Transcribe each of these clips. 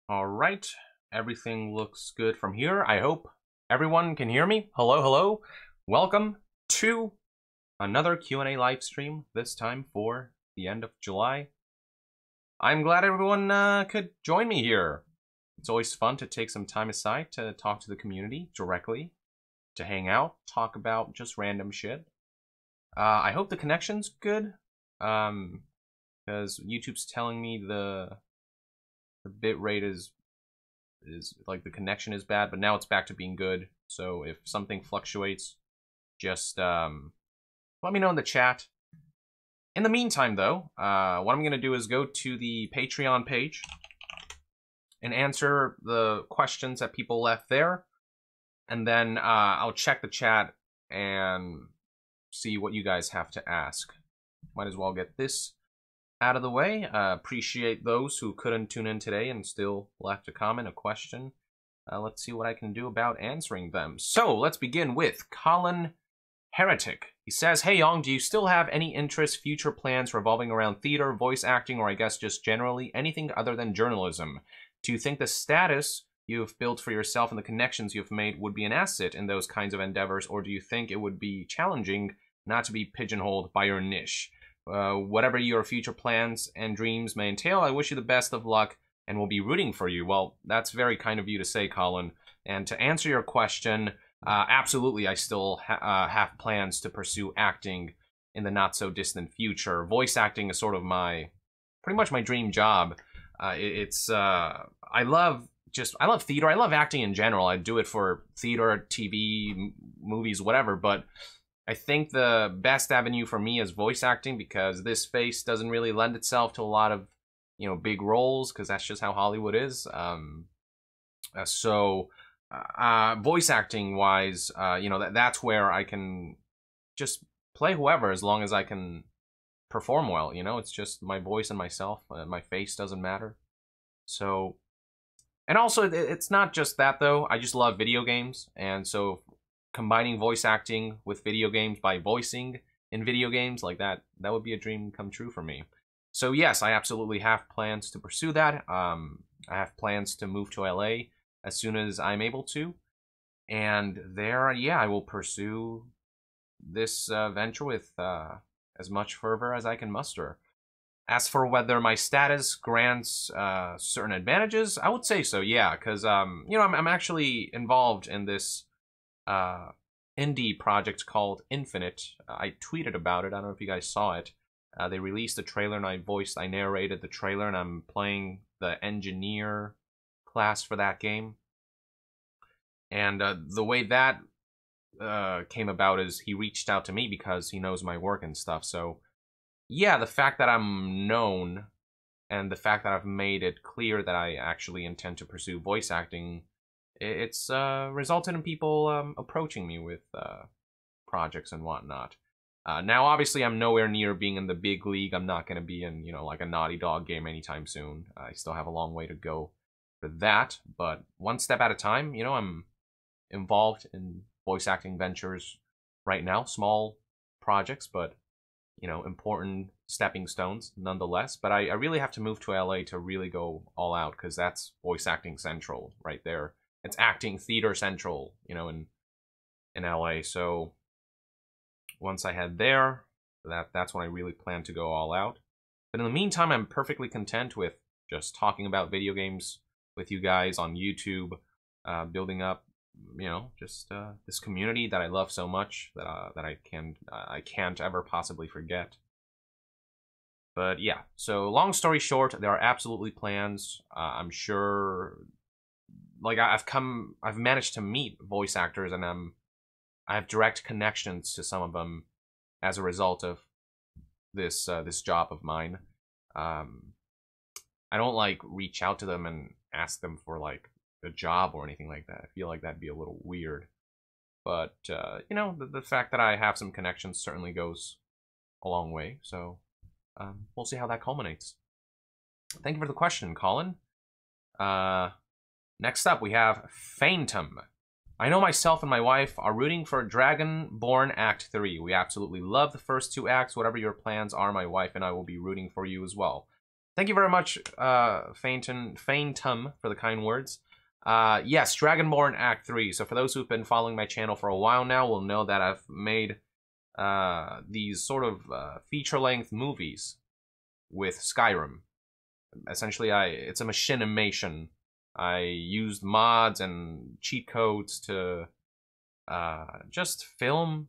All right, everything looks good from here. I hope everyone can hear me. Hello, hello. Welcome to another Q&A live stream, this time for the end of July. I'm glad everyone could join me here. It's always fun to take some time aside to talk to the community directly, to hang out, talk about just random shit. I hope the connection's good, because YouTube's telling me the bit rate is like the connection is bad, but now it's back to being good. So if something fluctuates, just let me know in the chat. In the meantime, though, what I'm gonna do is go to the Patreon page and answer the questions that people left there, and then I'll check the chat and see what you guys have to ask. Might as well get this out of the way. Appreciate those who couldn't tune in today and still left a comment, a question. Let's see what I can do about answering them. So let's begin with Colin Heretic. He says, "Hey Yong, do you still have any interest, future plans revolving around theater, voice acting, or I guess just generally anything other than journalism? Do you think the status you've built for yourself and the connections you've made would be an asset in those kinds of endeavors, or do you think it would be challenging not to be pigeonholed by your niche? Whatever your future plans and dreams may entail, I wish you the best of luck and will be rooting for you." Well, that's very kind of you to say, Colin. And to answer your question, absolutely, I still have plans to pursue acting in the not-so-distant future. Voice acting is sort of pretty much my dream job. I love theater. I love acting in general. I do it for theater, TV, movies, whatever, but I think the best avenue for me is voice acting because this face doesn't really lend itself to a lot of, big roles because that's just how Hollywood is. Voice acting wise, that's where I can just play whoever as long as I can perform well. It's just my voice and myself. My face doesn't matter. So, and also it's not just that though. I just love video games, and so combining voice acting with video games by voicing in video games like that would be a dream come true for me. So yes, I absolutely have plans to pursue that. I have plans to move to LA as soon as I'm able to, and there, yeah, I will pursue this venture with as much fervor as I can muster. As for whether my status grants certain advantages, I would say so, yeah, because I'm actually involved in this indie project called Infinite. I tweeted about it. I don't know if you guys saw it. They released the trailer and I narrated the trailer, and I'm playing the engineer class for that game. And the way that came about is he reached out to me because he knows my work and stuff. So yeah, the fact that I'm known and the fact that I've made it clear that I actually intend to pursue voice acting, it's resulted in people approaching me with projects and whatnot. Now, obviously, I'm nowhere near being in the big league. I'm not going to be in, like a Naughty Dog game anytime soon. I still have a long way to go for that, but one step at a time. I'm involved in voice acting ventures right now, small projects, but important stepping stones nonetheless. But I really have to move to LA to really go all out because that's voice acting central right there. It's acting theater central, in LA. So once I head there, that's when I really plan to go all out. But in the meantime, I'm perfectly content with just talking about video games with you guys on YouTube, building up, just this community that I love so much that I can't ever possibly forget. But yeah, so long story short, there are absolutely plans. I'm sure, like I've managed to meet voice actors, and I have direct connections to some of them as a result of this job of mine. I don't like reach out to them and ask them for like a job or anything like that. I feel like that'd be a little weird. But the fact that I have some connections certainly goes a long way. So we'll see how that culminates. Thank you for the question, Colin. Next up, we have Phantom. I know myself and my wife are rooting for Dragonborn Act 3. We absolutely love the first two acts. Whatever your plans are, my wife and I will be rooting for you as well. Thank you very much, Faintum, for the kind words. Yes, Dragonborn Act 3. So for those who've been following my channel for a while now will know that I've made these sort of feature-length movies with Skyrim. Essentially, it's a machinimation. I used mods and cheat codes to just film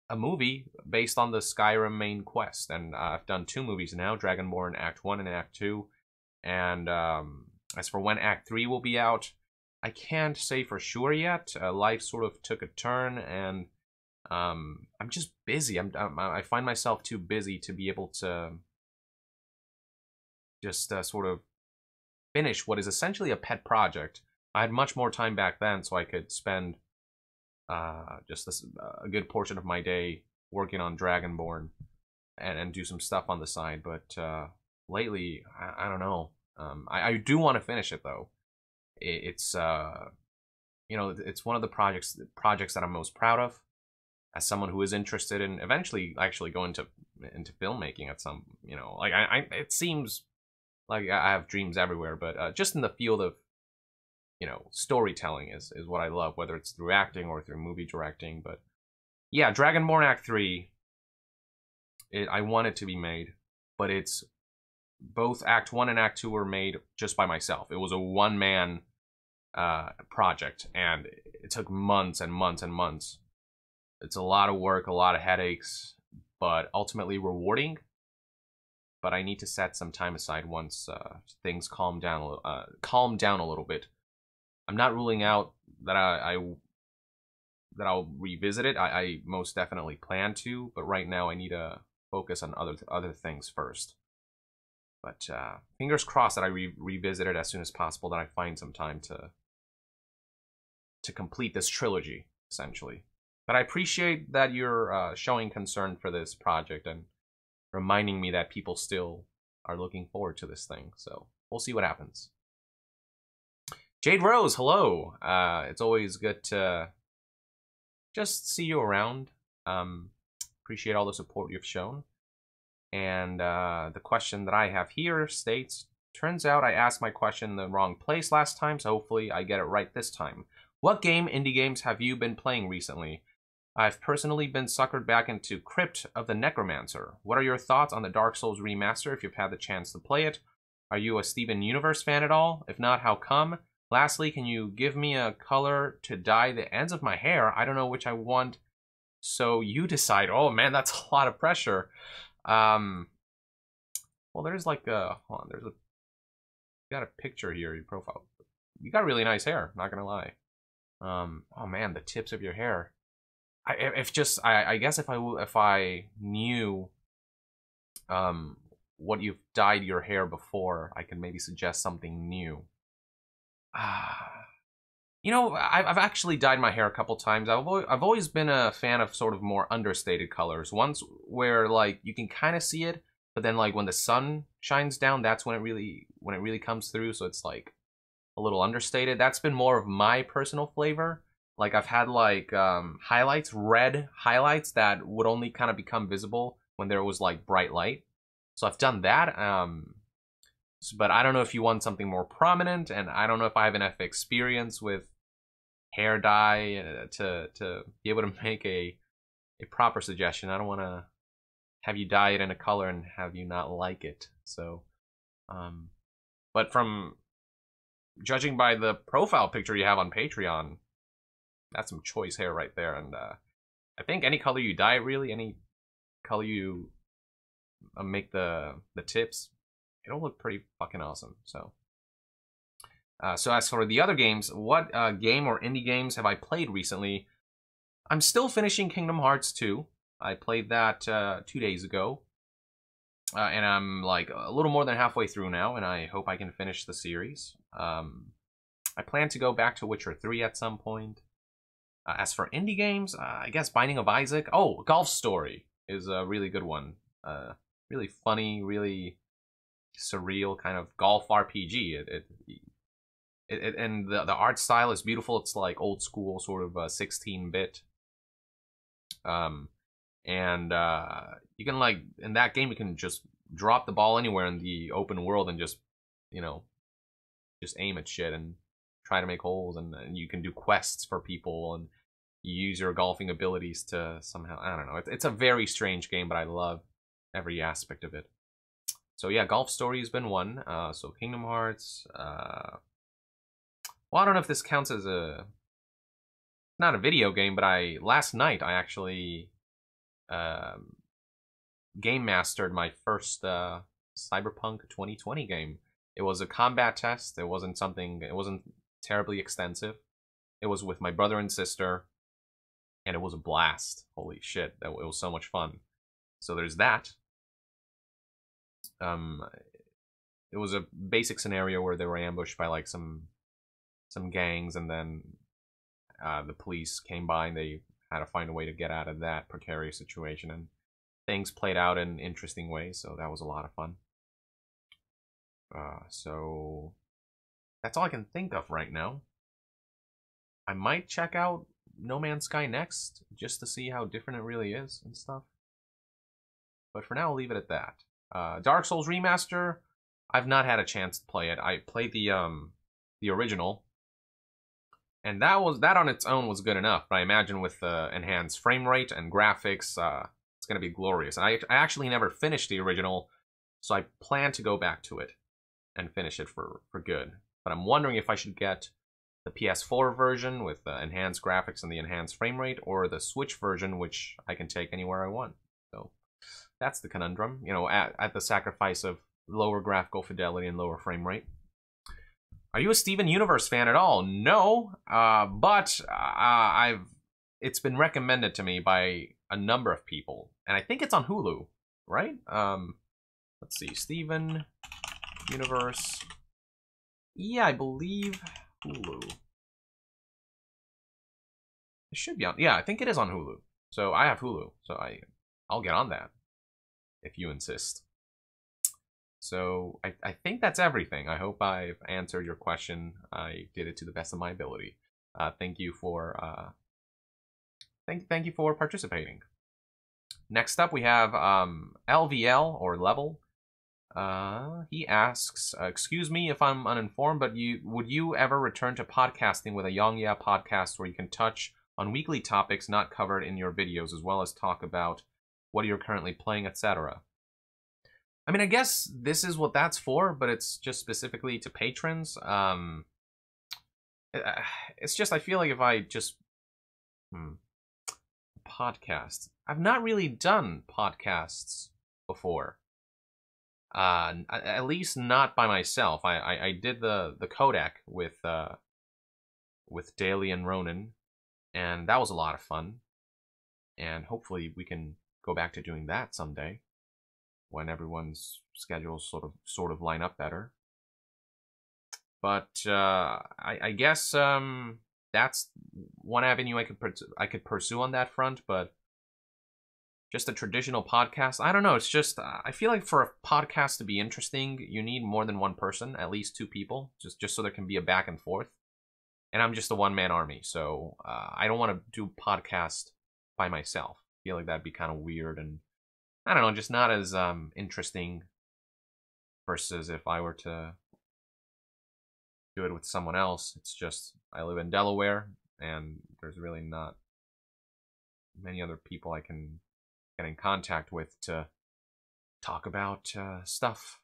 a movie based on the Skyrim main quest. And I've done 2 movies now, Dragonborn Act 1 and Act 2. And as for when Act 3 will be out, I can't say for sure yet. Life sort of took a turn, and I'm just busy. I find myself too busy to be able to just sort of finish what is essentially a pet project. I had much more time back then, so I could spend just a good portion of my day working on Dragonborn and do some stuff on the side. But lately, I don't know. I do want to finish it though. It's you know, it's one of the projects that I'm most proud of. As someone who is interested in eventually actually going into filmmaking at some, you know, like it seems like I have dreams everywhere, but just in the field of, you know, storytelling is what I love, whether it's through acting or through movie directing. But yeah, Dragonborn Act 3, I want it to be made, but it's both Act 1 and Act 2 were made just by myself. It was a one-man project, and it took months and months and months. It's a lot of work, a lot of headaches, but ultimately rewarding. But I need to set some time aside once things calm down a little bit. I'm not ruling out that I'll revisit it. I most definitely plan to, but right now I need to focus on other things first. But fingers crossed that I revisit it as soon as possible, that I find some time to complete this trilogy, essentially. But I appreciate that you're showing concern for this project and reminding me that people still are looking forward to this thing. So we'll see what happens. Jade Rose, hello. It's always good to just see you around. Appreciate all the support you've shown. And the question that I have here states, turns out I asked my question in the wrong place last time, so hopefully I get it right this time. What indie games have you been playing recently? I've personally been suckered back into Crypt of the Necromancer. What are your thoughts on the Dark Souls remaster if you've had the chance to play it? Are you a Steven Universe fan at all? If not, how come? Lastly, can you give me a color to dye the ends of my hair? I don't know which I want, so you decide. Oh man, that's a lot of pressure. Well, there's like a, hold on, you got a picture here, your profile. You got really nice hair, not gonna lie. Oh man, the tips of your hair. I guess if I knew what you've dyed your hair before, I could maybe suggest something new. You know, I've actually dyed my hair a couple times. I've always been a fan of sort of more understated colors. Ones where like you can kind of see it, but then like when the sun shines down, that's when it really comes through. So it's like a little understated. That's been more of my personal flavor. Like I've had like highlights, red highlights that would only kind of become visible when there was like bright light. So I've done that. But I don't know if you want something more prominent, and I don't know if I have enough experience with hair dye to be able to make a proper suggestion. I don't want to have you dye it in a color and have you not like it. So, but from judging by the profile picture you have on Patreon, that's some choice hair right there. And I think any color you dye, really, any color you make the tips, it'll look pretty fucking awesome. So, so as for the other games, what game or indie games have I played recently? I'm still finishing Kingdom Hearts 2. I played that 2 days ago. And I'm like a little more than halfway through now, and I hope I can finish the series. I plan to go back to Witcher 3 at some point. As for indie games, I guess Binding of Isaac. Oh, Golf Story is a really good one. Really funny, really surreal kind of golf RPG. And the art style is beautiful. It's like old school sort of 16-bit. And you can like in that game you can just drop the ball anywhere in the open world and just, you know, just aim at shit and try to make holes, and you can do quests for people, and you use your golfing abilities to somehow, I don't know. It's a very strange game, but I love every aspect of it. So yeah, Golf Story has been one. So Kingdom Hearts. Well, I don't know if this counts as not a video game, but last night I actually game mastered my first Cyberpunk 2020 game. It was a combat test. It wasn't terribly extensive. It was with my brother and sister, and it was a blast. Holy shit, it was so much fun. So there's that. It was a basic scenario where they were ambushed by like some gangs, and then the police came by and they had to find a way to get out of that precarious situation, and things played out in interesting ways, so that was a lot of fun. So that's all I can think of right now. I might check out No Man's Sky next, just to see how different it really is and stuff. But for now, I'll leave it at that. Dark Souls Remaster, I've not had a chance to play it. I played the original, and that on its own was good enough. But I imagine with enhanced frame rate and graphics, it's gonna be glorious. And I actually never finished the original, so I plan to go back to it and finish it for good. But I'm wondering if I should get the PS4 version with the enhanced graphics and the enhanced frame rate, or the Switch version, which I can take anywhere I want. So that's the conundrum, you know, at the sacrifice of lower graphical fidelity and lower frame rate. Are you a Steven Universe fan at all? No, but it's been recommended to me by a number of people, and I think it's on Hulu, right? Let's see, Steven Universe. Yeah, I believe Hulu. It should be on. Yeah, I think it is on Hulu. So I have Hulu, so I'll get on that if you insist. So I think that's everything. I hope I've answered your question. I did it to the best of my ability. Thank you for thank you for participating. Next up, we have LVL or Level. He asks, excuse me if I'm uninformed, but would you ever return to podcasting with a Young Yeah podcast where you can touch on weekly topics not covered in your videos, as well as talk about what you're currently playing, etc.? I mean, I guess this is what that's for, but it's just specifically to patrons. It's just, I feel like if I just podcast, I've not really done podcasts before. At least not by myself. I did the codec with Daly and Ronan, and that was a lot of fun. And hopefully we can go back to doing that someday, when everyone's schedules sort of line up better. But I guess that's one avenue I could pursue on that front. But just a traditional podcast, I don't know. It's just I feel like for a podcast to be interesting, you need more than one person, at least two people, just so there can be a back and forth. And I'm just a one-man army, so I don't want to do podcast by myself. I feel like that'd be kind of weird, and I don't know, just not as interesting versus if I were to do it with someone else. It's just, I live in Delaware, and there's really not many other people I can get in contact with to talk about stuff.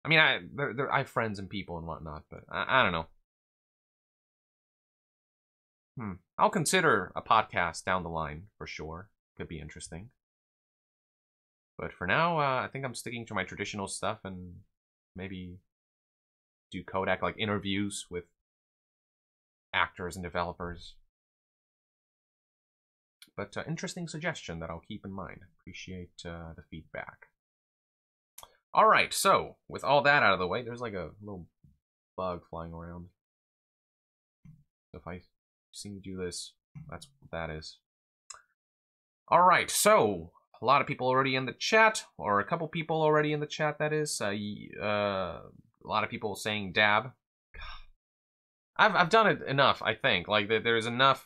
I mean, I have friends and people and whatnot, but I don't know. I'll consider a podcast down the line, for sure. Could be interesting. But for now, I think I'm sticking to my traditional stuff and maybe do Kodak, like interviews with actors and developers. But interesting suggestion that I'll keep in mind. Appreciate the feedback. Alright, so with all that out of the way, there's like a little bug flying around. So if I seem to do this, that's what that is. Alright, so a lot of people already in the chat, or a couple people already in the chat, that is. A lot of people saying dab. I've done it enough, I think. Like, there's enough.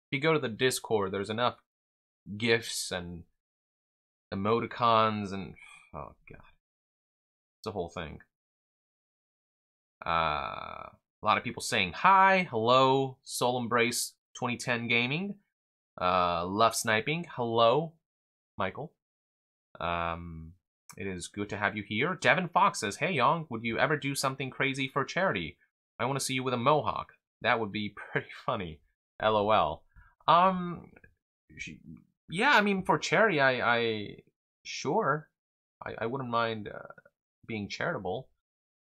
If you go to the Discord, there's enough GIFs and emoticons and, oh god. the whole thing. A lot of people saying hi, hello, Soul Embrace 2010 Gaming, Love Sniping, hello, Michael. It is good to have you here. Devin Fox says, hey, Young, would you ever do something crazy for charity? I want to see you with a mohawk. That would be pretty funny. LOL. Yeah, I mean, for charity, sure. I wouldn't mind being charitable.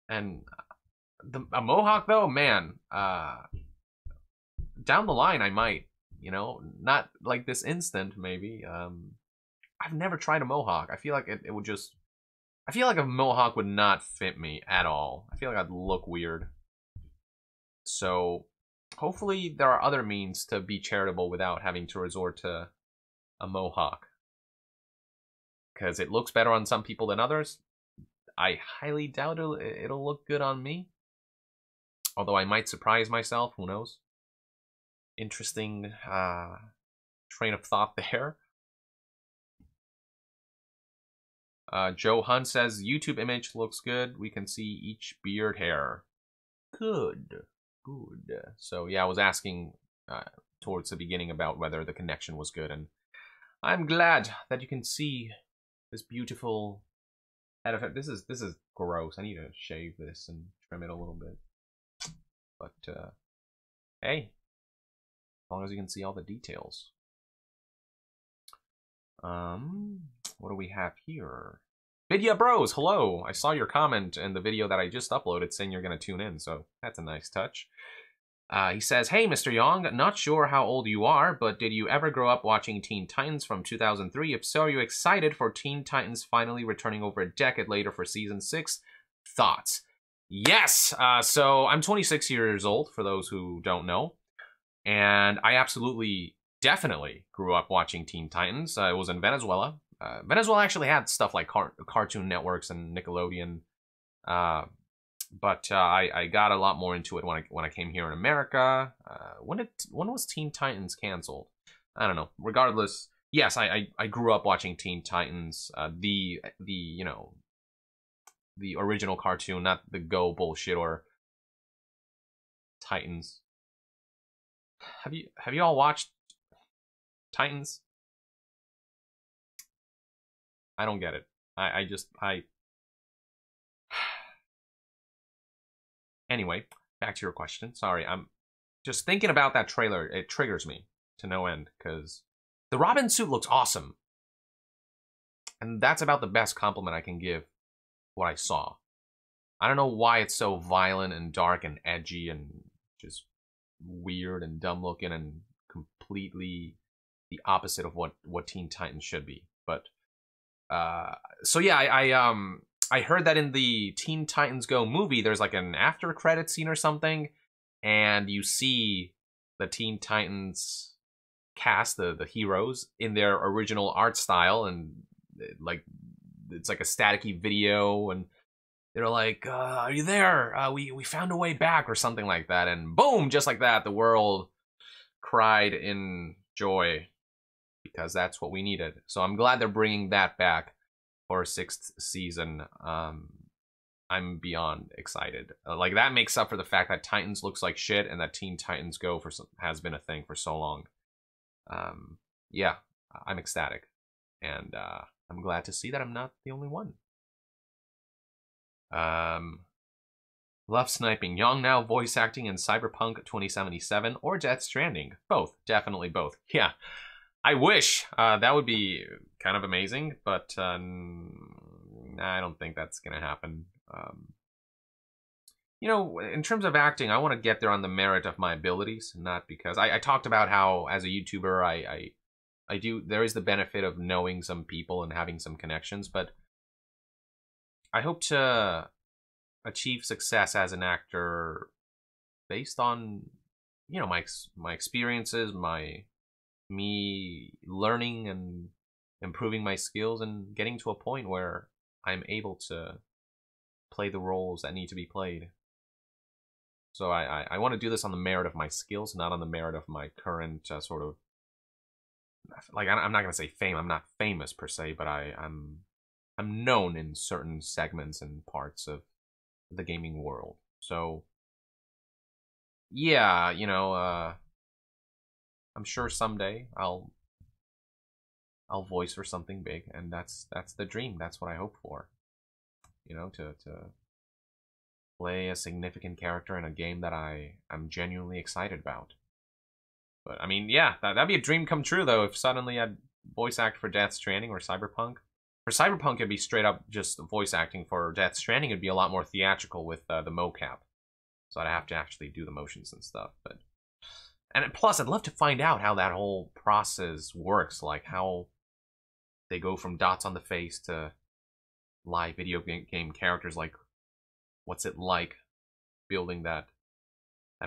And a mohawk, though, man, down the line, I might, you know, not like this instant, maybe. I've never tried a mohawk. I feel like it would just... I feel like a mohawk would not fit me at all. I feel like I'd look weird. So, hopefully there are other means to be charitable without having to resort to a mohawk. Because it looks better on some people than others. I highly doubt it'll look good on me. Although I might surprise myself, who knows. Interesting train of thought there. Joe Hunt says, YouTube image looks good. We can see each beard hair. Good. So, yeah, I was asking towards the beginning about whether the connection was good. And I'm glad that you can see this beautiful head of hair. This is gross. I need to shave this and trim it a little bit. But, hey. As long as you can see all the details. What do we have here? Vidya Bros, hello! I saw your comment in the video that I just uploaded saying you're going to tune in, so that's a nice touch. He says, hey, Mr. Yong, not sure how old you are, but did you ever grow up watching Teen Titans from 2003? If so, are you excited for Teen Titans finally returning over a decade later for Season 6? Thoughts? Yes! So, I'm 26 years old, for those who don't know. And I absolutely, definitely grew up watching Teen Titans. I was in Venezuela. Venezuela actually had stuff like Cartoon Networks and Nickelodeon. But I got a lot more into it when I came here in America. When was Teen Titans canceled? I don't know. Regardless, yes, I grew up watching Teen Titans. The you know, the original cartoon, not the Go bullshit or Titans. Have you all watched Titans? I don't get it. Anyway, back to your question. Sorry, I'm just thinking about that trailer. It triggers me to no end because the Robin suit looks awesome. And that's about the best compliment I can give what I saw. I don't know why it's so violent and dark and edgy and just weird and dumb looking and completely the opposite of what Teen Titans should be. But so yeah, I heard that in the Teen Titans Go movie there's like an after credit scene or something, and you see the Teen Titans cast, the heroes, in their original art style, and like it's like a staticky video, and they're like, are you there? We found a way back, or something like that. And boom, just like that, the world cried in joy because that's what we needed. So I'm glad they're bringing that back for a 6th season. I'm beyond excited. Like, that makes up for the fact that Titans looks like shit and that Teen Titans Go has been a thing for so long. Yeah, I'm ecstatic. And I'm glad to see that I'm not the only one. Love Sniping. Young now voice acting in Cyberpunk 2077 or Death Stranding. Both. Definitely both. Yeah. I wish. That would be kind of amazing, but I don't think that's going to happen. You know, in terms of acting, I want to get there on the merit of my abilities, not because... I talked about how, as a YouTuber, I do... There is the benefit of knowing some people and having some connections, but I hope to achieve success as an actor based on, you know, my experiences, me learning and improving my skills and getting to a point where I'm able to play the roles that need to be played. So I want to do this on the merit of my skills, not on the merit of my current sort of... Like, I'm not going to say fame. I'm not famous per se, but I'm I'm known in certain segments and parts of the gaming world. So yeah, you know, I'm sure someday I'll voice for something big, and that's the dream. That's what I hope for. You know, to play a significant character in a game that I'm genuinely excited about. But I mean, yeah, that'd be a dream come true though. If suddenly I'd voice act for Death Stranding or Cyberpunk. For Cyberpunk, it'd be straight up just voice acting. For Death Stranding, it'd be a lot more theatrical with the mocap. So I'd have to actually do the motions and stuff. But and plus, I'd love to find out how that whole process works, like how they go from dots on the face to live video game characters. Like, what's it like building that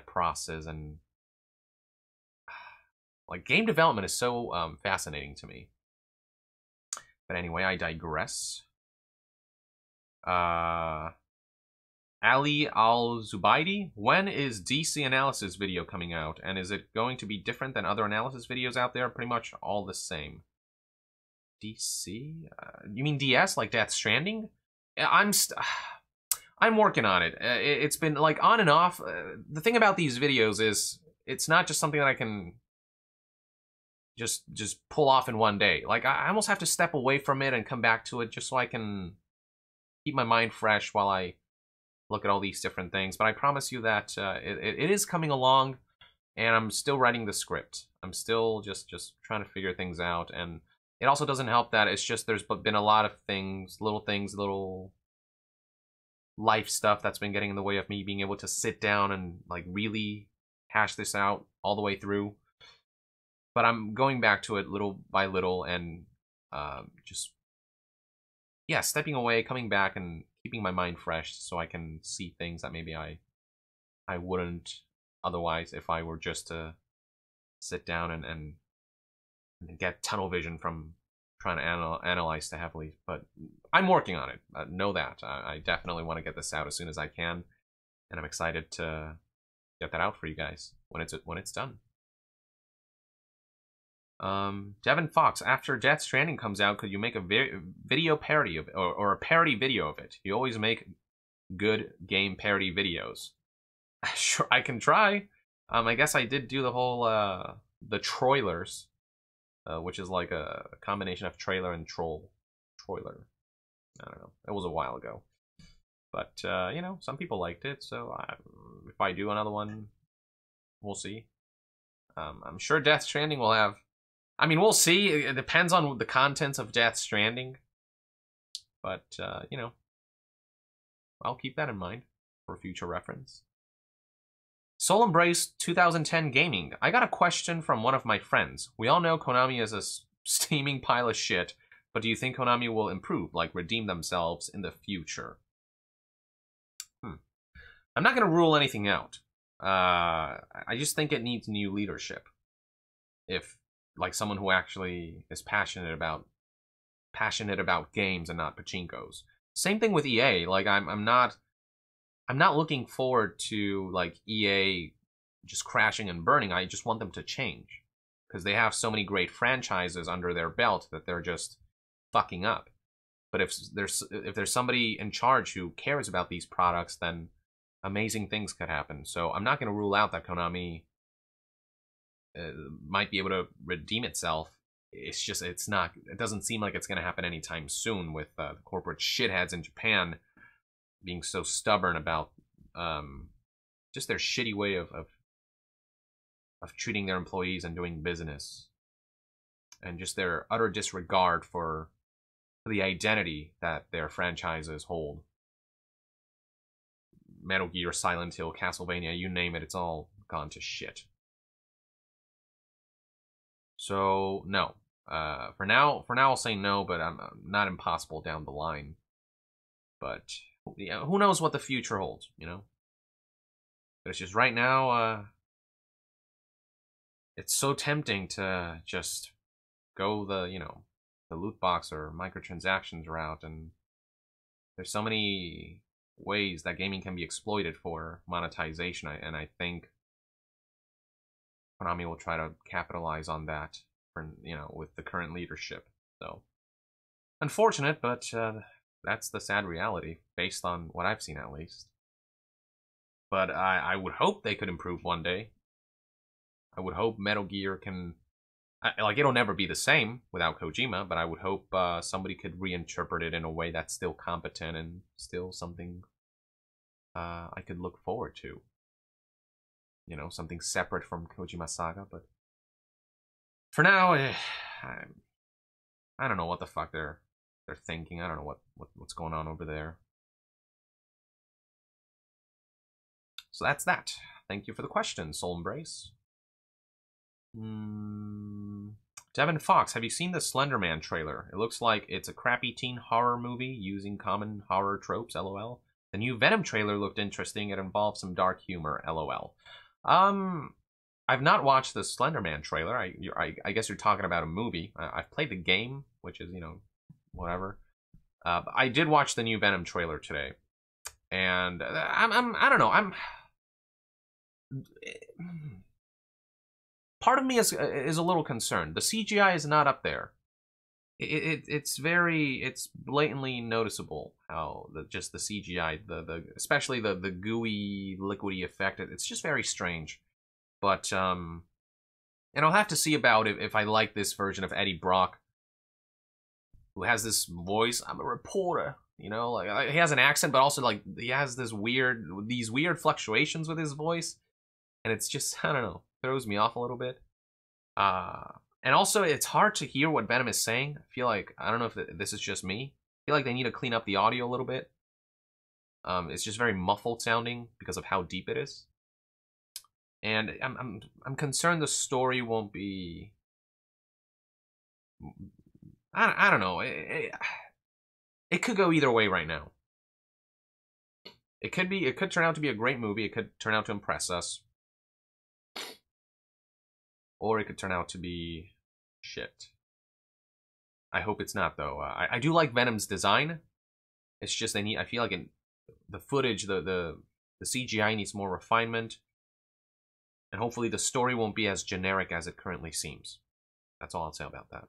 process? And like, game development is so fascinating to me. But anyway, I digress. Ali Al-Zubaidi, when is DC analysis video coming out? And is it going to be different than other analysis videos out there? Pretty much all the same. DC? You mean DS, like Death Stranding? I'm working on it. It's been like on and off. The thing about these videos is it's not just something that I can just pull off in one day. Like, I almost have to step away from it and come back to it just so I can keep my mind fresh while I look at all these different things. But I promise you that it is coming along, and I'm still writing the script. I'm still just trying to figure things out. And it also doesn't help that it's just there's been a lot of things, little life stuff that's been getting in the way of me being able to sit down and like really hash this out all the way through. But I'm going back to it little by little, and just, yeah, stepping away, coming back, and keeping my mind fresh so I can see things that maybe I wouldn't otherwise if I were just to sit down and get tunnel vision from trying to analyze too heavily. But I'm working on it. Know that. I definitely want to get this out as soon as I can, and I'm excited to get that out for you guys when it's done. Devin Fox, after Death Stranding comes out, could you make a video parody of it, or a parody video of it? You always make good game parody videos. Sure, I can try. I guess I did do the whole the Troilers, which is like a combination of trailer and troller. I don't know. It was a while ago, but you know, some people liked it. So if I do another one, we'll see. I'm sure Death Stranding will have. I mean, we'll see. It depends on the contents of Death Stranding. But, you know, I'll keep that in mind for future reference. Soul Embrace 2010 Gaming. I got a question from one of my friends. We all know Konami is a steaming pile of shit, but do you think Konami will improve, like redeem themselves in the future? I'm not going to rule anything out. I just think it needs new leadership. If like someone who actually is passionate about games and not pachinkos. Same thing with EA. Like I'm not looking forward to like EA just crashing and burning. I just want them to change because they have so many great franchises under their belt that they're just fucking up. But if there's somebody in charge who cares about these products, then amazing things could happen. So I'm not going to rule out that Konami might be able to redeem itself. It's just it doesn't seem like it's going to happen anytime soon with the corporate shitheads in Japan being so stubborn about just their shitty way of treating their employees and doing business, and just their utter disregard for the identity that their franchises hold. Metal Gear, Silent Hill, Castlevania, you name it, it's all gone to shit. So no, for now I'll say no, but I'm not impossible down the line. But yeah, who knows what the future holds, you know? But it's just right now, it's so tempting to just go the loot box or microtransactions route, and there's so many ways that gaming can be exploited for monetization, and I think Konami will try to capitalize on that, for, with the current leadership. So unfortunate, but that's the sad reality, based on what I've seen at least. But I would hope they could improve one day. I would hope Metal Gear can... like, it'll never be the same without Kojima, but I would hope somebody could reinterpret it in a way that's still competent and still something I could look forward to. You know, something separate from Kojima Saga, but... For now, I don't know what the fuck they're thinking. I don't know what's going on over there. So that's that. Thank you for the question, Soul Embrace. Devin Fox, have you seen the Slender Man trailer? It looks like it's a crappy teen horror movie using common horror tropes, lol. The new Venom trailer looked interesting. It involves some dark humor, lol. I've not watched the Slender Man trailer. I guess you're talking about a movie. I've played the game, which is, you know, whatever. I did watch the new Venom trailer today. And I don't know. Part of me is a little concerned. The CGI is not up there. It's blatantly noticeable how just the CGI, especially the gooey liquidy effect. It's just very strange. But and I'll have to see about it if I like this version of Eddie Brock, who has this voice. I'm a reporter, you know, like he has an accent, but also like he has these weird fluctuations with his voice, and it's just, I don't know, throws me off a little bit. And also it's hard to hear what Venom is saying. I feel like, I don't know if this is just me. I feel like they need to clean up the audio a little bit. It's just very muffled sounding because of how deep it is. And I'm concerned the story won't be... I don't know. It could go either way right now. It could turn out to be a great movie. It could turn out to impress us. Or it could turn out to be shit. I hope it's not, though. I do like Venom's design. It's just I feel like the footage, the CGI needs more refinement. And hopefully the story won't be as generic as it currently seems. That's all I'll say about that.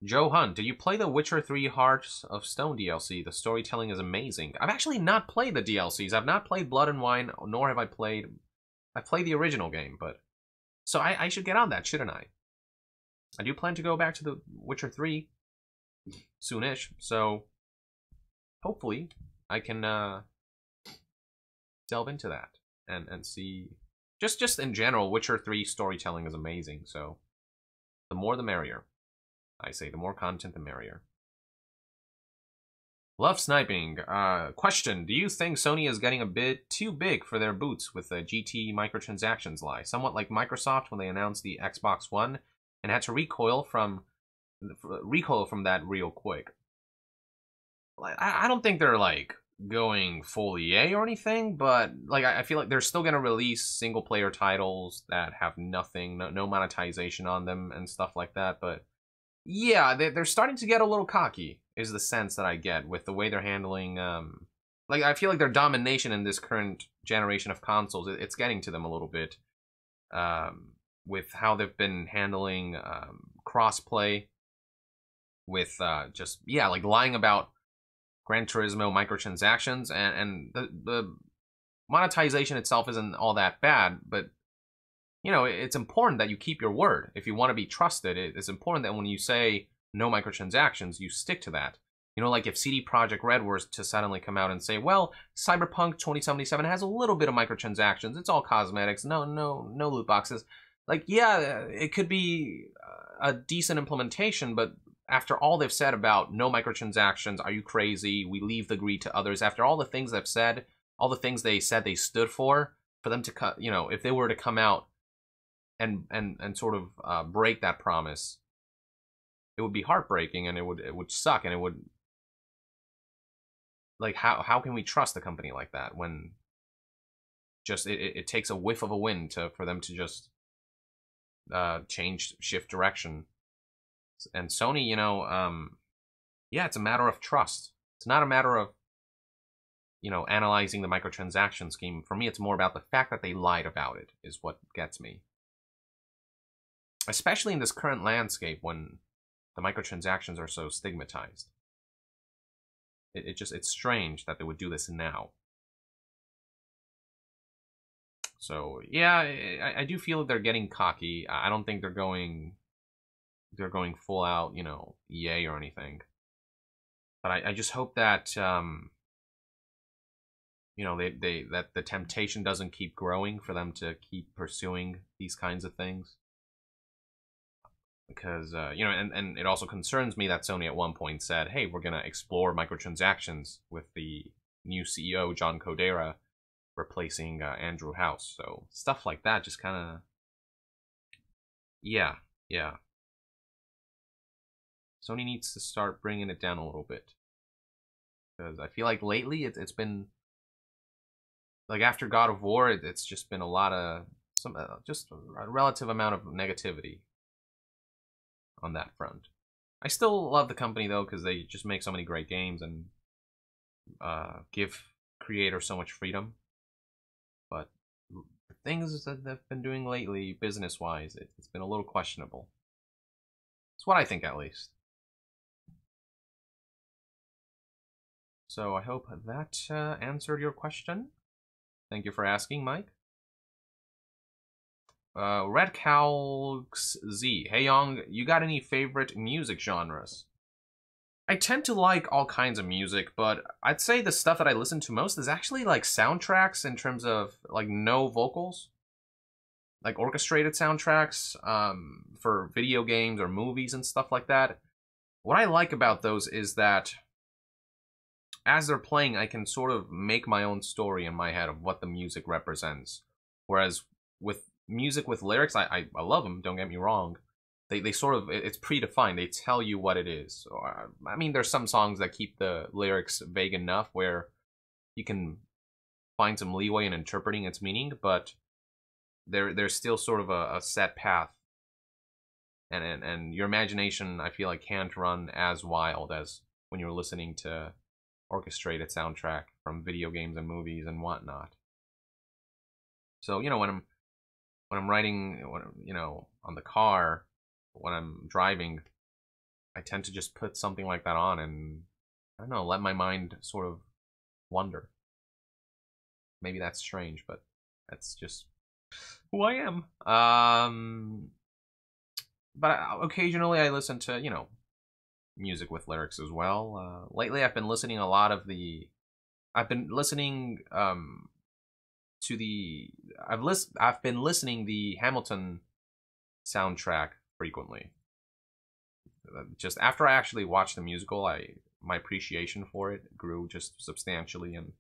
Joe Hunt, did you play the Witcher 3 Hearts of Stone DLC? The storytelling is amazing. I've actually not played the DLCs. I've not played Blood and Wine, nor have I played the original game, but... So I should get on that, shouldn't I? I do plan to go back to the Witcher 3 soonish, so... Hopefully, I can, delve into that and see... Just in general, Witcher 3 storytelling is amazing, so... The more the merrier. I say the more content, the merrier. Love sniping. Question: do you think Sony is getting a bit too big for their boots with the GT microtransactions lie? Somewhat like Microsoft when they announced the Xbox One and had to recoil from that real quick. I don't think they're like going full EA or anything, but like I feel like they're still gonna release single player titles that have nothing, no monetization on them and stuff like that. But yeah, they're starting to get a little cocky, is the sense that I get with the way they're handling. Like I feel like their domination in this current generation of consoles, it's getting to them a little bit. With how they've been handling crossplay, with just like lying about Gran Turismo microtransactions, and the monetization itself isn't all that bad, but you know, it's important that you keep your word. If you want to be trusted, it's important that when you say no microtransactions, you stick to that. You know, like if CD Projekt Red were to suddenly come out and say, well, Cyberpunk 2077 has a little bit of microtransactions, it's all cosmetics, no loot boxes. Like, yeah, it could be a decent implementation, but after all they've said about no microtransactions, are you crazy? We leave the greed to others. After all the things they've said, all the things they said they stood for them to cut, you know, if they were to come out and sort of break that promise, it would be heartbreaking, and it would suck, and it would, like, how can we trust a company like that when just it takes a whiff of a wind for them to just shift direction. And Sony, you know, yeah, it's a matter of trust. It's not a matter of, you know, analyzing the microtransaction scheme. For me, it's more about the fact that they lied about it is what gets me. especially in this current landscape when the microtransactions are so stigmatized. It's strange that they would do this now. So yeah, I do feel that they're getting cocky. I don't think they're going full out, you know, EA or anything. But I just hope that you know, that the temptation doesn't keep growing for them to keep pursuing these kinds of things. Because you know, and it also concerns me that Sony at one point said, "Hey, we're gonna explore microtransactions with the new CEO John Codera replacing Andrew House." So stuff like that just kind of, yeah, yeah. Sony needs to start bringing it down a little bit, because I feel like lately it's been like after God of War, it's just been a lot of just a relative amount of negativity on that front. I still love the company though, because they just make so many great games and give creators so much freedom. But the things that they've been doing lately, business-wise, it's been a little questionable. It's what I think, at least. So I hope that answered your question. Thank you for asking, Mike. Red Calx Z. Hey Young, you got any favorite music genres? I tend to like all kinds of music, but I'd say the stuff that I listen to most is actually like soundtracks in terms of like no vocals. Like orchestrated soundtracks for video games or movies and stuff like that. What I like about those is that as they're playing, I can sort of make my own story in my head of what the music represents. Whereas with music with lyrics, I love them, don't get me wrong. They sort of, it's predefined. They tell you what it is. So, I mean, there's some songs that keep the lyrics vague enough where you can find some leeway in interpreting its meaning, but there's still sort of a set path. And your imagination, I feel like, can't run as wild as when you're listening to orchestrated soundtrack from video games and movies and whatnot. So, you know, when I'm writing, you know, on the car, when I'm driving, I tend to just put something like that on and, I don't know, let my mind sort of wander. Maybe that's strange, but that's just who I am. But occasionally I listen to, you know, music with lyrics as well. Lately I've been listening a lot of the... I've been listening to the... I've been listening the Hamilton soundtrack frequently. Just after I actually watched the musical, my appreciation for it grew just substantially, and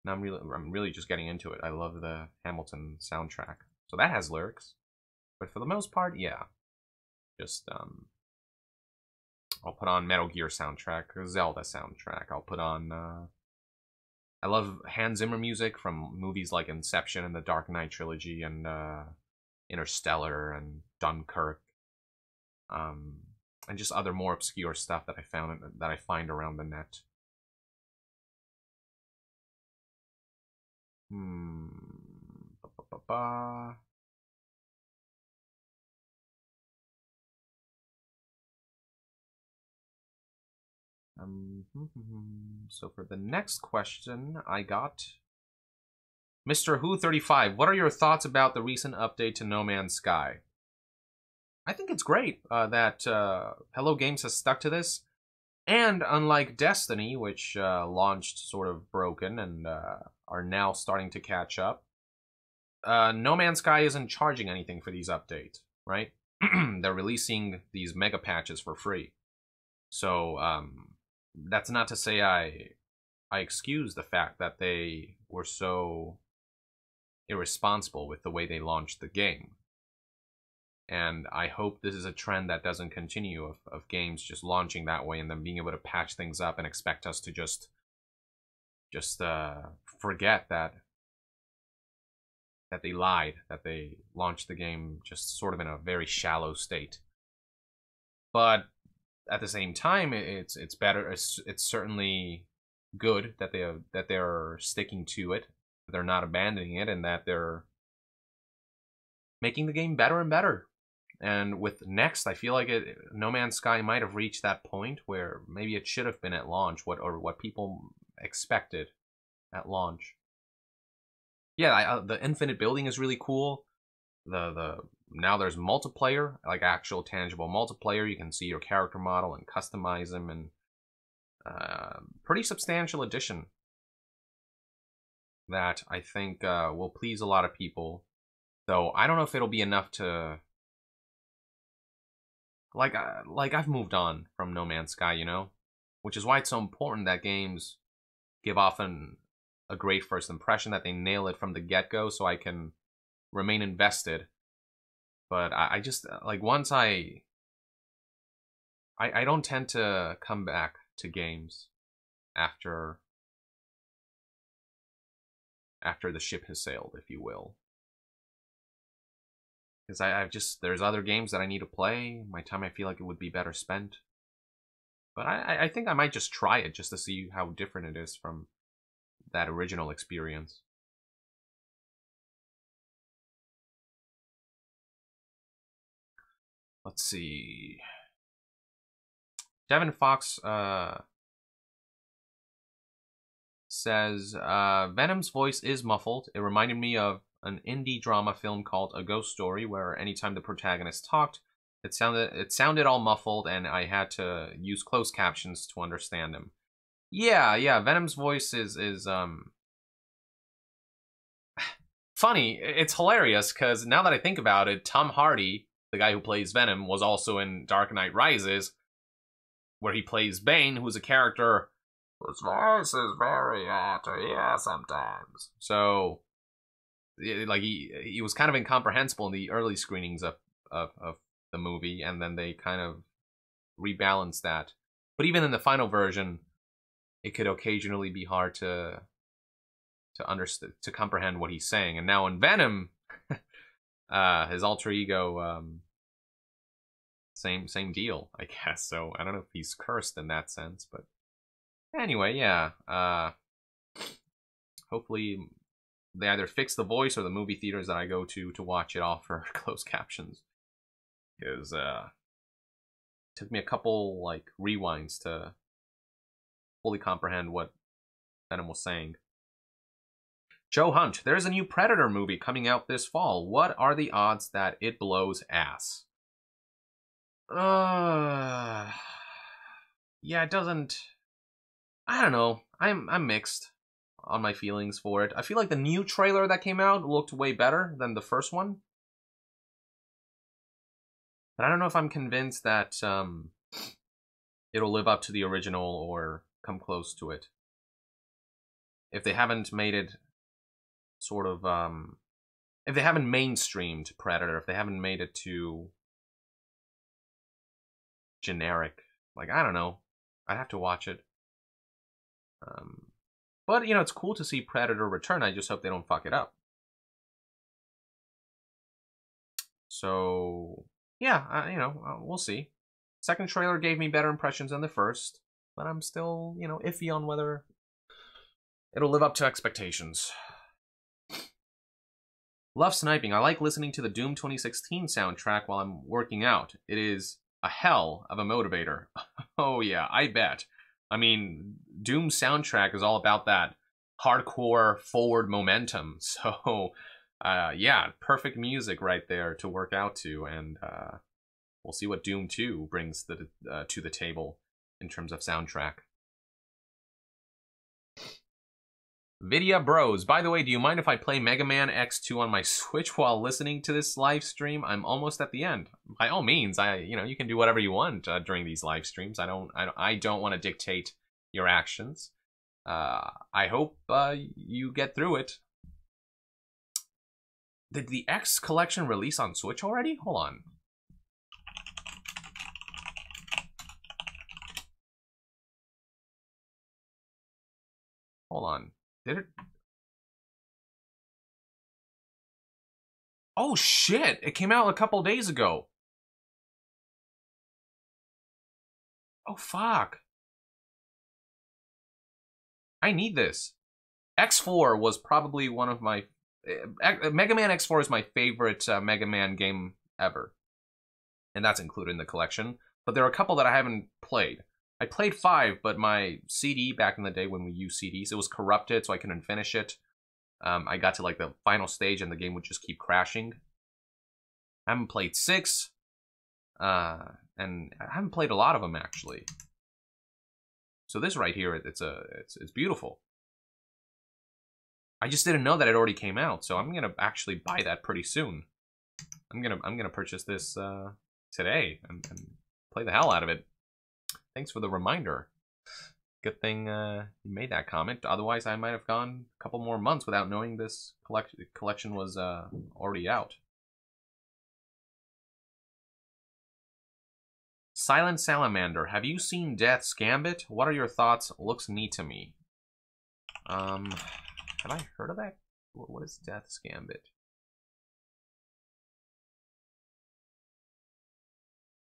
I'm really just getting into it. I love the Hamilton soundtrack. So that has lyrics, but for the most part, yeah, just I'll put on Metal Gear soundtrack, Zelda soundtrack. I'll put on I love Hans Zimmer music from movies like Inception and the Dark Knight trilogy and Interstellar and Dunkirk. And just other more obscure stuff that I find around the net. So for the next question, I got Mr. Who 35. What are your thoughts about the recent update to No Man's Sky? I think it's great that Hello Games has stuck to this. And unlike Destiny, which launched sort of broken and are now starting to catch up, No Man's Sky isn't charging anything for these updates, right? They're releasing these mega patches for free. So that's not to say I excuse the fact that they were so irresponsible with the way they launched the game. And I hope this is a trend that doesn't continue of games just launching that way and then being able to patch things up and expect us to just forget that they lied, that they launched the game just sort of in a very shallow state. But at the same time, it's better. It's certainly good that they're sticking to it, that they're not abandoning it, and that they're making the game better and better. And with Next, I feel like No Man's Sky might have reached that point where maybe it should have been at launch, what people expected at launch. Yeah, the infinite building is really cool. The now there's multiplayer, like actual tangible multiplayer. You can see your character model and customize them, and pretty substantial addition that I think will please a lot of people. Though I don't know if it'll be enough to like I've moved on from No Man's Sky, you know, which is why it's so important that games give off a great first impression, that they nail it from the get-go, so I can remain invested. But I just like once I don't tend to come back to games after the ship has sailed, if you will. Because I've just, there's other games that I need to play. My time, I feel like it would be better spent. But I think I might just try it just to see how different it is from that original experience. Let's see. Devin Fox says, Venom's voice is muffled. It reminded me of an indie drama film called A Ghost Story, where anytime the protagonist talked, it sounded all muffled, and I had to use closed captions to understand him. Yeah, Venom's voice is funny. It's hilarious, because now that I think about it, Tom Hardy, the guy who plays Venom, was also in Dark Knight Rises, where he plays Bane, who's a character whose voice is very hard to hear sometimes. So, like, he was kind of incomprehensible in the early screenings of the movie, and then they kind of rebalanced that. But even in the final version, it could occasionally be hard to understand, to comprehend what he's saying. And now in Venom, his alter ego, same deal, I guess. So I don't know if he's cursed in that sense, but anyway, yeah. Hopefully they either fix the voice, or the movie theaters that I go to watch it offer closed captions. Because it took me a couple like rewinds to fully comprehend what Venom was saying. Joe Hunt, there's a new Predator movie coming out this fall. What are the odds that it blows ass? Yeah, it doesn't. I don't know. I'm mixed on my feelings for it. I feel like the new trailer that came out looked way better than the first one. But I don't know if I'm convinced that it'll live up to the original or come close to it. If they haven't made it sort of, if they haven't mainstreamed Predator, if they haven't made it too generic, like, I don't know. I'd have to watch it. But, you know, it's cool to see Predator return. I just hope they don't fuck it up. So, yeah, you know, we'll see. Second trailer gave me better impressions than the first, but I'm still, you know, iffy on whether it'll live up to expectations. Love sniping. I like listening to the Doom 2016 soundtrack while I'm working out. It is a hell of a motivator. Oh yeah, I bet. I mean, Doom's soundtrack is all about that hardcore forward momentum. So, yeah, perfect music right there to work out to, and we'll see what Doom 2 brings to the table in terms of soundtrack. Vidya Bros. By the way, do you mind if I play Mega Man X2 on my Switch while listening to this live stream? I'm almost at the end. By all means, you can do whatever you want during these live streams. I don't want to dictate your actions. I hope you get through it. Did the X collection release on Switch already? Hold on. Hold on. Did it? Oh shit! It came out a couple days ago. Oh fuck. I need this. X4 was probably one of my... Mega Man X4 is my favorite Mega Man game ever. and that's included in the collection. But there are a couple that I haven't played. I played 5, but my CD back in the day when we used CDs, it was corrupted, so I couldn't finish it. I got to like the final stage and the game would just keep crashing. I haven't played 6, and I haven't played a lot of them actually. So this right here, it's beautiful. I just didn't know that it already came out, so I'm gonna actually buy that pretty soon. I'm gonna purchase this today and play the hell out of it. Thanks for the reminder. Good thing you made that comment. Otherwise, I might have gone a couple more months without knowing this collection was already out. Silent Salamander, have you seen Death's Gambit? What are your thoughts? Looks neat to me. Have I heard of that? What is Death's Gambit?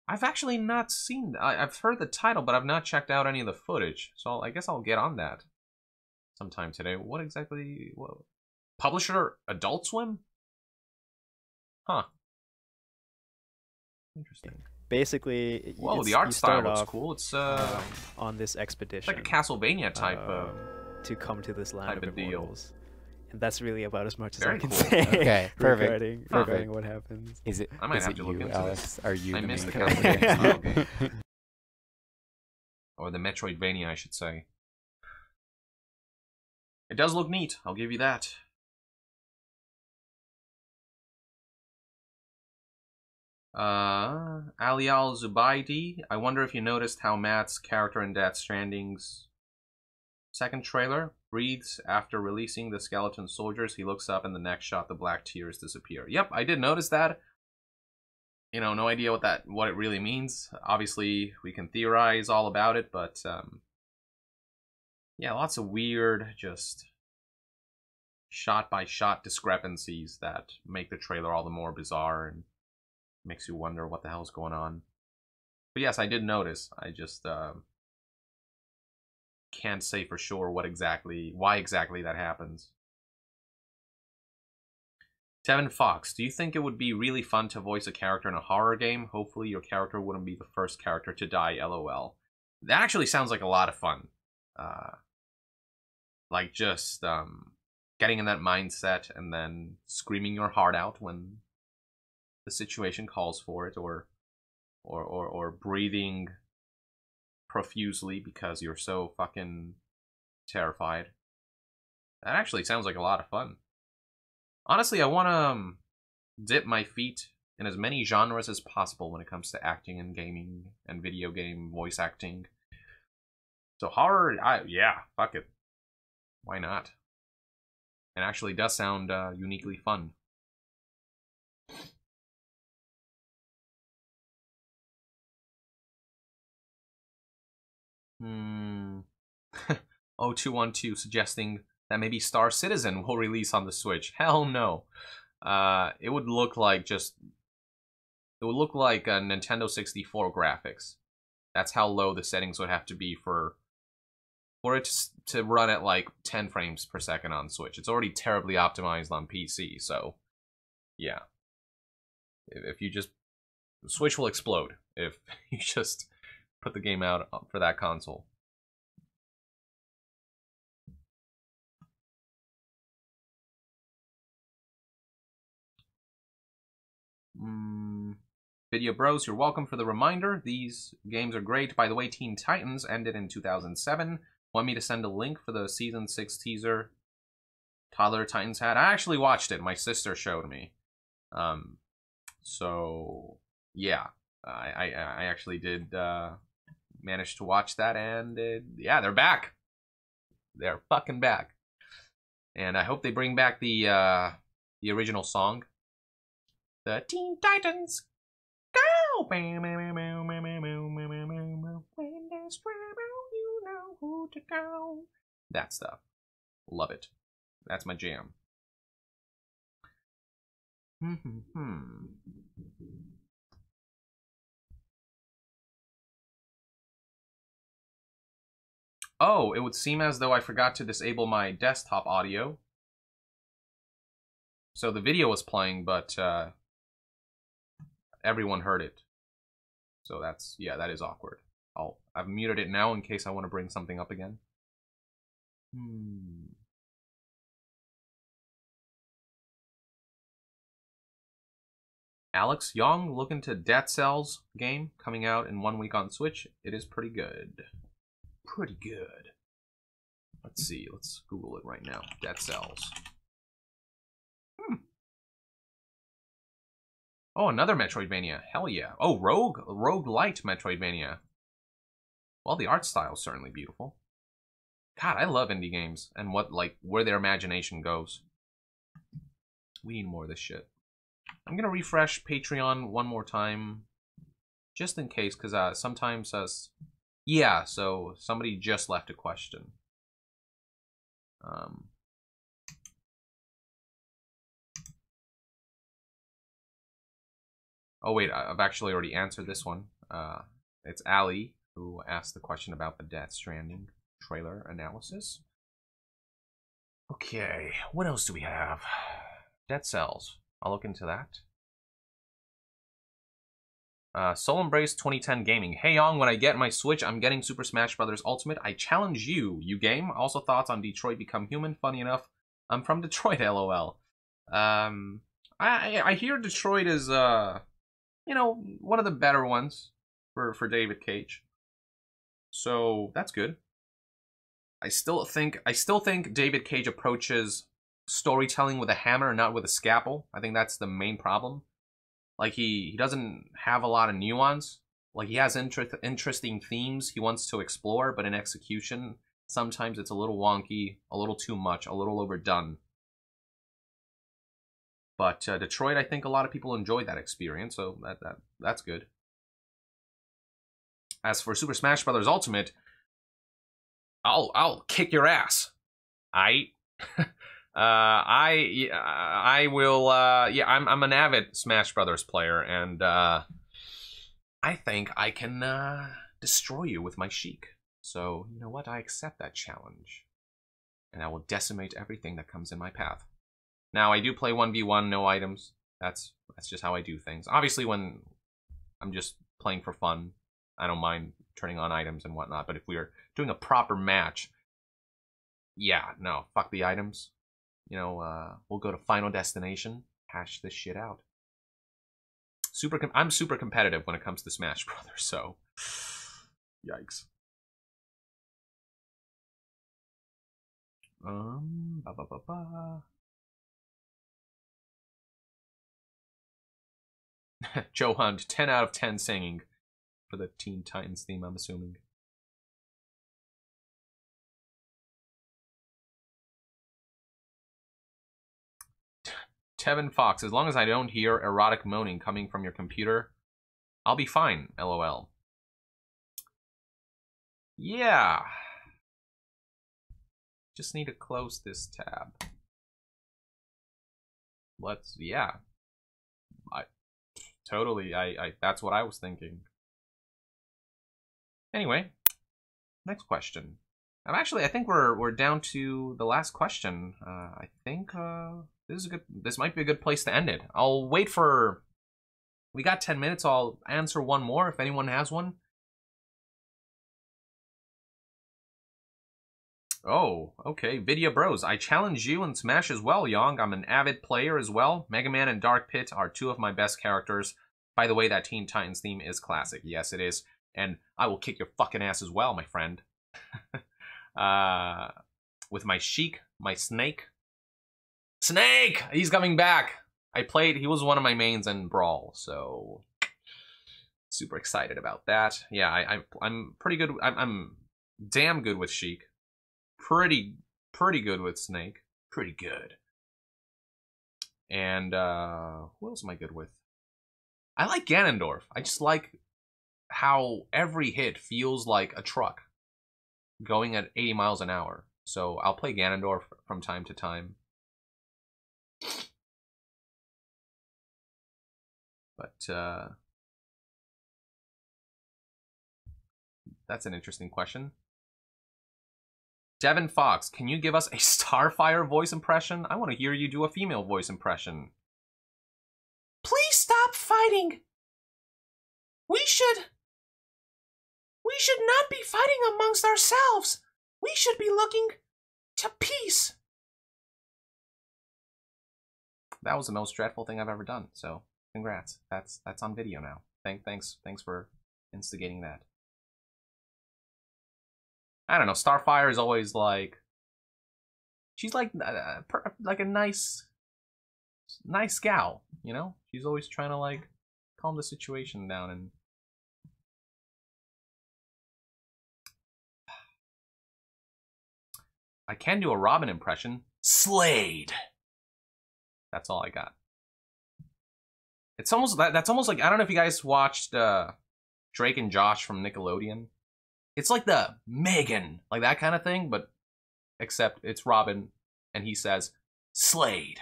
I've actually not seen. I've heard the title, but I've not checked out any of the footage. So I guess I'll get on that sometime today. What exactly? What, publisher Adult Swim? Huh. Interesting. Basically, whoa, the art style looks cool. It's on this expedition, like a Castlevania type to come to this land of immortals. deal. And that's really about as much as Very I can cool. say Okay, perfect. regarding what happens. Is it? I might is have it to look you, into Alex? this. Are you? I the missed the main Castlevania character? style game. Or the Metroidvania, I should say. It does look neat, I'll give you that. Alial Zubaidi, I wonder if you noticed how Matt's character in Death Stranding's second trailer breathes after releasing the skeleton soldiers. He looks up and the next shot the black tears disappear. Yep, I did notice that. You know, no idea what it really means. Obviously, we can theorize all about it, but yeah, lots of weird, just shot-by-shot discrepancies that make the trailer all the more bizarre and makes you wonder what the hell's going on. But yes, I did notice. I just can't say for sure why exactly that happens. Tevin Fox, do you think it would be really fun to voice a character in a horror game? Hopefully your character wouldn't be the first character to die, lol. That actually sounds like a lot of fun. Like just getting in that mindset and then screaming your heart out when the situation calls for it, or breathing profusely because you're so fucking terrified. That actually sounds like a lot of fun. Honestly, I want to dip my feet in as many genres as possible when it comes to acting and gaming and video game voice acting. So horror, yeah, fuck it. Why not? It actually does sound uniquely fun. 0212 suggesting that maybe Star Citizen will release on the Switch. Hell no. It would look like a Nintendo 64 graphics. That's how low the settings would have to be for it to run at like 10 frames per second on Switch. It's already terribly optimized on PC, so yeah. If you just... The Switch will explode if you just put the game out for that console. Video Bros, you're welcome for the reminder. These games are great. By the way, Teen Titans ended in 2007. Want me to send a link for the Season 6 teaser Toddler Titans had? I actually watched it. My sister showed me. So, yeah. I actually did manage to watch that, and yeah, they're back. They're fucking back. And I hope they bring back the original song. The Teen Titans go! When there's trouble, you know who to go. That stuff. Love it. That's my jam. Oh, it would seem as though I forgot to disable my desktop audio. So the video was playing, but everyone heard it. So that's, yeah, that is awkward. I've muted it now in case I want to bring something up again. Alex Young, look into Dead Cells game coming out in 1 week on Switch. It is pretty good. Pretty good. Let's see. Let's Google it right now. Dead Cells. Oh, another Metroidvania. Hell yeah. Oh, roguelite Metroidvania. Well, the art style is certainly beautiful. God, I love indie games and where their imagination goes. We need more of this shit. I'm gonna refresh Patreon one more time, just in case, because sometimes yeah. So somebody just left a question. Oh wait, I've actually already answered this one. It's Ali who asked the question about the Death Stranding trailer analysis. Okay, what else do we have? Dead Cells. I'll look into that. Soul Embrace 2010 Gaming. Hey Yong, when I get my Switch, I'm getting Super Smash Bros. Ultimate. I challenge you, you game. Also thoughts on Detroit Become Human. Funny enough, I'm from Detroit, lol. I hear Detroit is, you know, one of the better ones for David Cage. So that's good. I still think David Cage approaches storytelling with a hammer, not with a scalpel. I think that's the main problem. Like, he doesn't have a lot of nuance. Like, he has interesting themes he wants to explore, but in execution, sometimes it's a little wonky, a little too much, a little overdone. But Detroit, I think a lot of people enjoyed that experience, so that's good. As for Super Smash Bros. Ultimate, I'll kick your ass. I will. Yeah, I'm an avid Smash Brothers player, and I think I can destroy you with my Sheik. So you know what? I accept that challenge, and I will decimate everything that comes in my path. Now I do play 1v1, no items. That's just how I do things. Obviously, when I'm just playing for fun, I don't mind turning on items and whatnot. But if we are doing a proper match, yeah, no, fuck the items. You know, we'll go to Final Destination, hash this shit out. I'm super competitive when it comes to Smash Brothers, so yikes. Joe Hunt, 10 out of 10 singing for the Teen Titans theme, I'm assuming. Tevin Fox, as long as I don't hear erotic moaning coming from your computer, I'll be fine, lol. Yeah. Just need to close this tab. Yeah. Totally, that's what I was thinking. Anyway, next question. I think we're down to the last question. I think this might be a good place to end it. I'll wait for. We got 10 minutes. I'll answer one more if anyone has one. Oh, okay. Vidya Bros. I challenge you in Smash as well, Yong. I'm an avid player as well. Mega Man and Dark Pit are two of my best characters. By the way, that Teen Titans theme is classic. Yes, it is. And I will kick your fucking ass as well, my friend. With my Sheik, my Snake. Snake! He's coming back! He was one of my mains in Brawl, so super excited about that. Yeah, I'm pretty good. I'm damn good with Sheik. Pretty good with Snake. Pretty good. And who else am I good with? I like Ganondorf. I just like how every hit feels like a truck going at 80 miles an hour. So I'll play Ganondorf from time to time. But that's an interesting question. Devin Fox, can you give us a Starfire voice impression? I want to hear you do a female voice impression. Please stop fighting. We should We should not be fighting amongst ourselves. We should be looking to peace. That was the most dreadful thing I've ever done, so congrats. That's on video now. Thanks for instigating that. I don't know, Starfire is always like... She's like a nice gal, you know? She's always trying to, like, calm the situation down and... I can do a Robin impression. Slade! That's all I got. It's almost... That's almost like... I don't know if you guys watched Drake and Josh from Nickelodeon. It's like the Megan, like that kind of thing, but except it's Robin, and he says, Slade.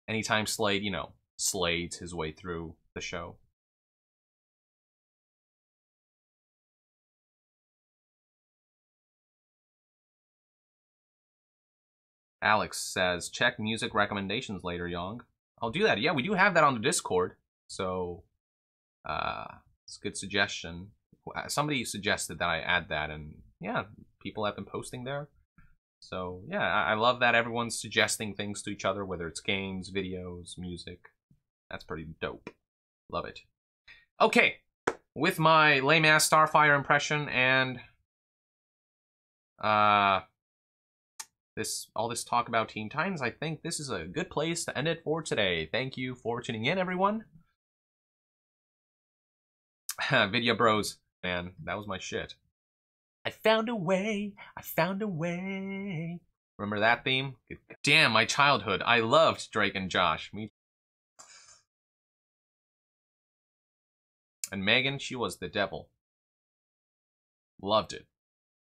Anytime Slade, you know, slades his way through the show. Alex says, check music recommendations later, Yong. I'll do that. Yeah, we do have that on the Discord, so it's a good suggestion. Somebody suggested that I add that, and yeah, people have been posting there. So yeah, I love that everyone's suggesting things to each other, whether it's games, videos, music. That's pretty dope. Love it. Okay, with my lame-ass Starfire impression and all this talk about Teen Titans, I think this is a good place to end it for today. Thank you for tuning in, everyone. Video Bros. Man, that was my shit. I found a way. I found a way. Remember that theme? Damn, my childhood. I loved Drake and Josh. Me. And Megan, she was the devil. Loved it.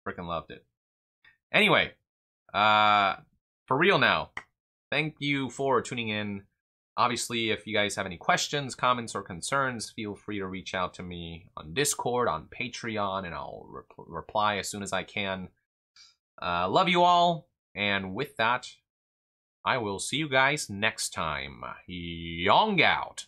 Freaking loved it. Anyway, for real now. Thank you for tuning in. Obviously, if you guys have any questions, comments, or concerns, feel free to reach out to me on Discord, on Patreon, and I'll reply as soon as I can. Love you all, and with that, I will see you guys next time. Yong out.